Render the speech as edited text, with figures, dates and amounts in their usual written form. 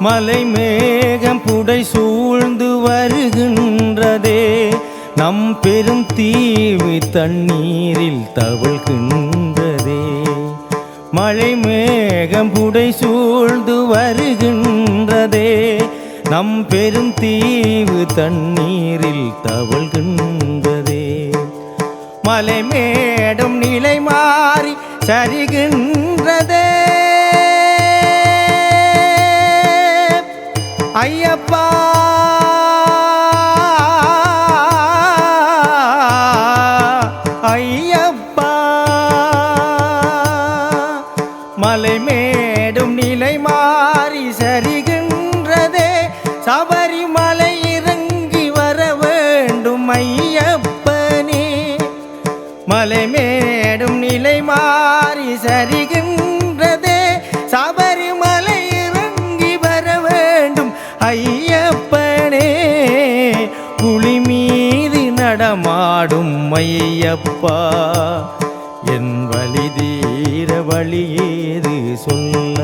மலை மேகம் புடை சூழ்ந்து வருகின்றதே, நம் பெரும் தீவு தண்ணீரில் தவழ்கின்றதே. மழை மேகம் புடை சூழ்ந்து வருகின்றதே, நம் பெரும் தீவு தண்ணீரில் தவழ்கின்றதே. மலை மேடும் நிலை மாறி சரிகின்றதே. ஐயப்பா ஐயப்பா, மலை மேடும் நிலை மாறி சரிகின்றதே, சபரிமலை இறங்கி வர வேண்டும் ஐயப்பனே. மலை மேடும் நிலை மாறி சரிகின்றதே, சபரிமலை இறங்கி வர வேண்டும் ஐயப்பனே. புலி மீது நடமாடும் ஐயப்பா, என் வலி தீர வழி ஏது சொல்ல